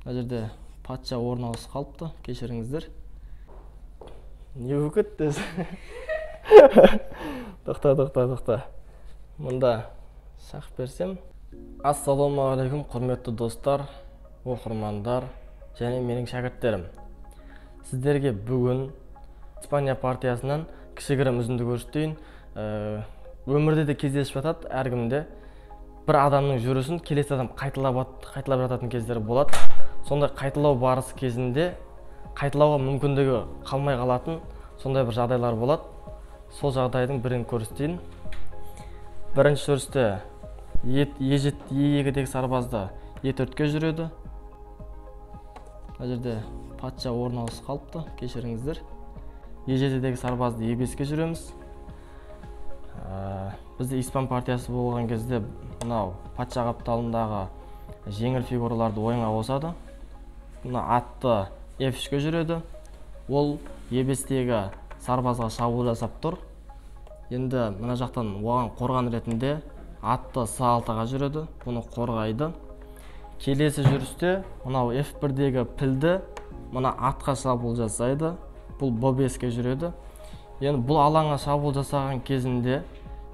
Мына жерде патша орналасып қалыпты, кешіріңіздер. Не болып кетті? Тоқта. Мұнда шақ берсем. Ассалаумағалейкум, құрметті достар, оқырмандар және менің шәкірттерім. Сіздерге бүгін Испания партиясынан кішігірім үзінді көрсетейін. Өмірде де кездесіп жатады, әркімде бір адамның жүрісін келесі адам қайталап жататын кездері болады. Сондай қайталау барысы кезінде қайталауға мүмкіндігі қалмай қалатын сондай бір жағдайлар болады. Сол жағдайдың бірін көрсетейін. Бірінші жүрісте Е2-дегі сарбазда Е4-ке жүреді. Мына жерде патша орналасып қалыпты, кешіріңіздер. Е7-дегі сарбазды Е5-ке жүреміз. Бізде Испан партиясы болған кезде мынау патша қапталындағы жеңіл фигураларды ойынға қосады. Мына атты F3-ке жүреді. Ол Е5-тегі сарбазға шабуыл жасап тұр. Енді мына жақтан оған қорған ретінде атты С6-ға жүреді. Бұны қорғайды. Келесі жүрісте мынау F1-дегі пілді мына атқа шабуыл жасайды. Бұл Б5-ке жүреді. Енді бұл алаңға шабуыл жасаған кезінде,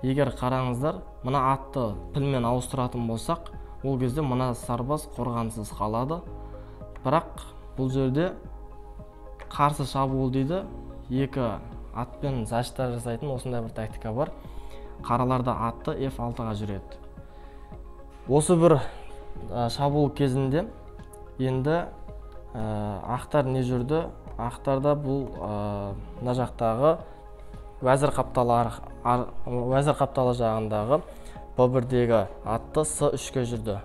егер қараңыздар, мына атты пілмен ауыстыратын болсақ, ол кезде мына сарбаз қорғансыз қалады. Бірақ бұл жерде қарсы шабуыл дейді. Екі атпен защита жасайтын осындай бір тактика бар. Қараларда атты F6-ға жүреді. Осы бір шабуыл кезінде енді ақтар не жүрді? Ақтарда бұл мына жақтағы уәзір қапталы жағындағы Б1-дегі атты С3-ке жүрді.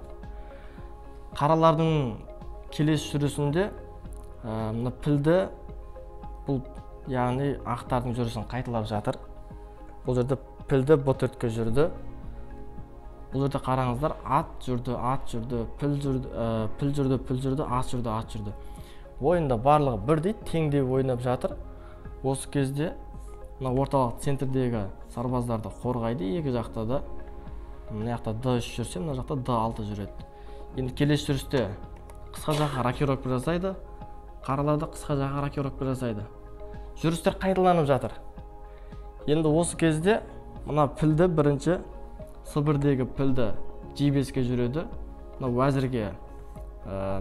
Қаралардың келесі жүрісінде мына пілді бұл яғни ақтардың жүрісін қайталап жатыр. Бұл жерде пілді Б4-ке жүрді. Бұл жерде қараңыздар, ат жүрді, піл жүрді, ат жүрді. Ойында барлығы бірдей теңдей ойнап жатыр. Осы кезде орталық центрдегі сарбаздарды қорғайды екі жақта да. Мына жақта D3 жүрсе, мына жақта D6 жүреді. Енді келесі жүрісте қысқа жаққа рокировка жасайды. Қараларда қысқа жаққа рокировка жасайды. Жүрістер қайталанып жатыр. Енді осы кезде мына пілді бірінші С1-дегі пілді G5-ке жүреді. Мына уәзірге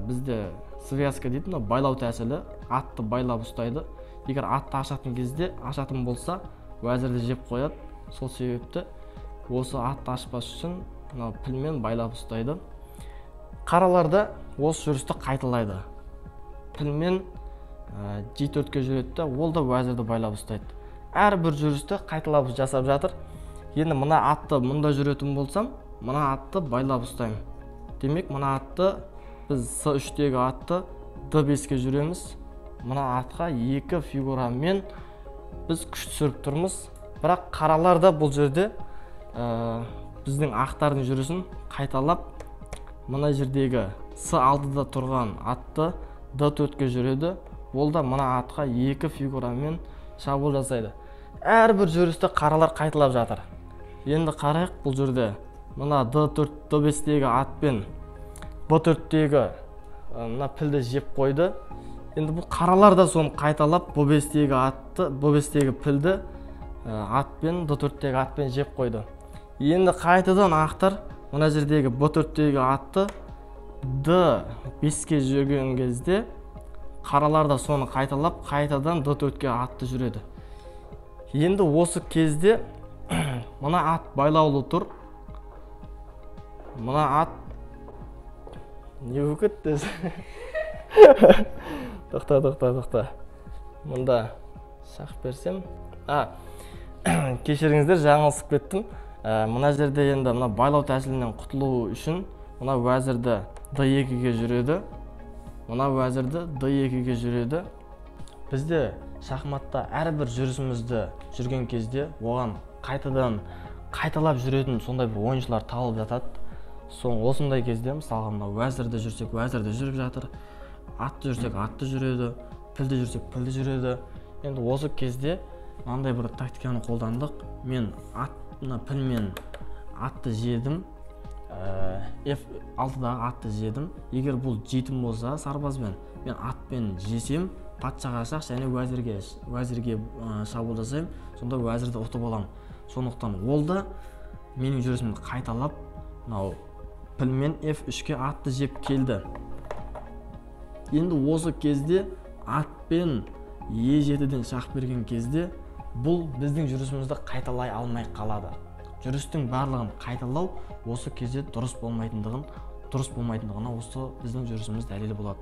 бізде связка дейді, байлау тәсілі, атты байлап ұстайды. Егер атты ашатын болса, уәзірді жеп қояды. Сол себепті осы атты ашпас үшін пілмен байлап ұстайды. Қараларда осы жүрісті қайталайды. Пілмен G4-ке жүреді, ол да уәзірді байлап ұстайды. Әрбір жүрісті қайталап жасап жатыр. Енді мына атты мұнда жүретін болсам, мына атты байлап ұстаймын. Демек, мына атты біз С3-дегі атты D5-ке жүреміз. Мына атқа екі фигурамен біз күш түсіріп тұрмыз. Бірақ қараларда бұл жерде біздің ақтардың жүрісін қайталап, мына жердегі С6-да тұрған атты D4-ке жүреді. Ол да мына атқа екі фигурамен шабуыл жасайды. Әрбір жүрісті қаралар қайталап жатыр. Енді қарайық, бұл жерде мына D5-тегі атпен Б4-тегі мына пілді жеп қойды. Енді бұл қаралар да соны қайталап, Б5-тегі пілді атпен, D4-тегі атпен жеп қойды. Енді қайтадан ақтар мына жердегі Б4-тегі атты D5-ке жүрген кезде қаралар да соны қайталап, қайтадан D4-ке атты жүреді. Енді осы кезде мына ат байлаулы тұр. Мына ат не болып кетті? Тоқта. Мұнда шақ берсем. Кешіріңіздер, жаңылысып кеттім. Мына жерде енді мына байлау тәсілінен құтылу үшін мына уәзірді D2-ге жүреді. Бізде шахматта әрбір жүрісімізді жүрген кезде оған қайталап жүретін сондай бір ойыншылар табылып жатады. Осындай кезде мысалға мына уәзірді жүрсек, уәзірді жүріп жатыр. Атты жүрсек, атты жүреді. Пілді жүрсек, пілді жүреді. Енді осы кезде мынандай бір тактиканы қолдандық. Мен пілмен атты жедім. F6-дағы атты жедім. Егер бұл жетім болса сарбазбен, мен атпен жесем, патшаға шақ және уәзірге шабуыл жасаймын, сонда уәзірді ұтып аламын. Сондықтан ол да менің жүрісімді қайталап, мынау пілмен F3-ке атты жеп келді. Енді осы кезде атпен E7-ден шақ берген кезде бұл біздің жүрісімізді қайталай алмай қалады. Жүрістің барлығын қайталау осы кезде дұрыс болмайтындығына осы біздің жүрісіміз дәлелі болады.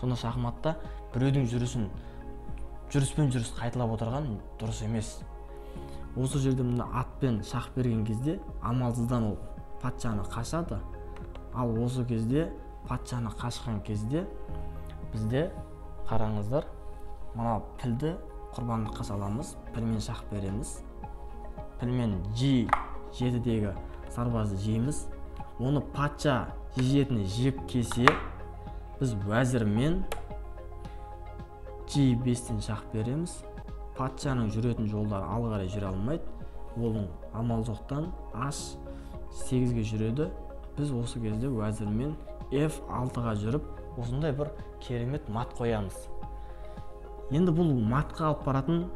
Сонда шахматта біреудің жүріспен жүріс қайталап отырған дұрыс емес. Осы жерде мына атпен шақ берген кезде амалсыздан ол патшаны қашады. Ал осы кезде патшаны қашқан кезде бізде қараңыздар, мына пілді құрбандыққа саламыз, пілмен шақ береміз. Пілмен G7-дегі сарбазды жейміз. Оны патша G7-ні жеп кесе, біз уәзірмен G5-тен шақ береміз. Патшаның жүретін жолдары алға қарай жүре алмайды. Оның амал жоқтан H8-ге жүреді. Біз осы кезде уәзірмен F6-ға жүріп, осындай бір керемет мат қоямыз. Енді бұл матқа алып баратын,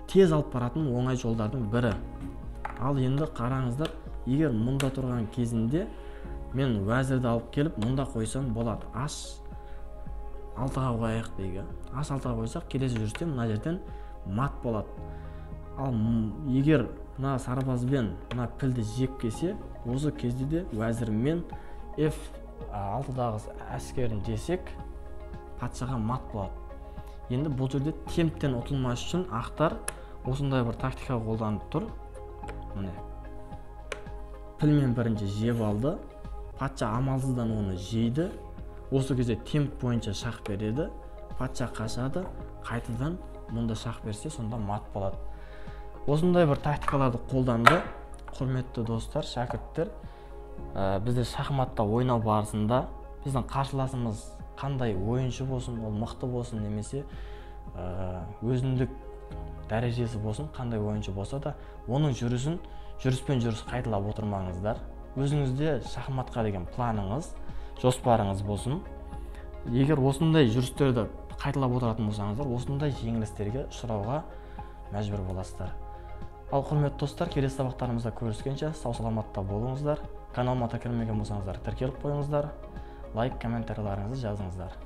тез алып баратын оңай жолдардың бірі. Ал енді қараңыздар, егер мұнда тұрған кезінде мен уәзірді алып келіп мұнда қойсам болады. H6-ға қояйық дейгі. H6-ға қойсақ, келесі жүрісте мына жерден мат болады. Ал егер мына сарбазбен мына пілді жеп кесе, осы кезде де уәзірмен F6-дағы әскерін жесек, патшаға мат болады. Енді бұл жерде темптен ұтылмас үшін ақтар осындай бір тактика қолданып тұр. Міне. Пілмен бірінші жеп алды. Патша амалсыздан оны жейді. Осы кезде темп бойынша шақ береді. Патша қашады. Қайтадан мұнда шақ берсе, сонда мат болады. Осындай бір тактикаларды қолданды. Құрметті достар, шәкірттер, бізде шахматта ойнау барысында біздің қарсыласымыз қандай ойыншы болсын, ол мықты болсын немесе өзіндік дәрежесі болсын, қандай ойыншы болса да, оның жүріспен жүріс қайталап отырмаңыздар. Өзіңізде шахматқа деген планыңыз, жоспарыңыз болсын. Егер осындай жүрістерді қайталап отыратын болсаңыздар, осындай жеңілістерге ұшырауға мәжбүр боласыздар. Ал құрметті достар, келесі сабақтарымызда көріскенше сау саламатта болыңыздар. Каналыма тіркелмеген болсаңыздар, тіркеліп қойыңыздар. Лайк, комментарийлеріңізді жазыңыздар.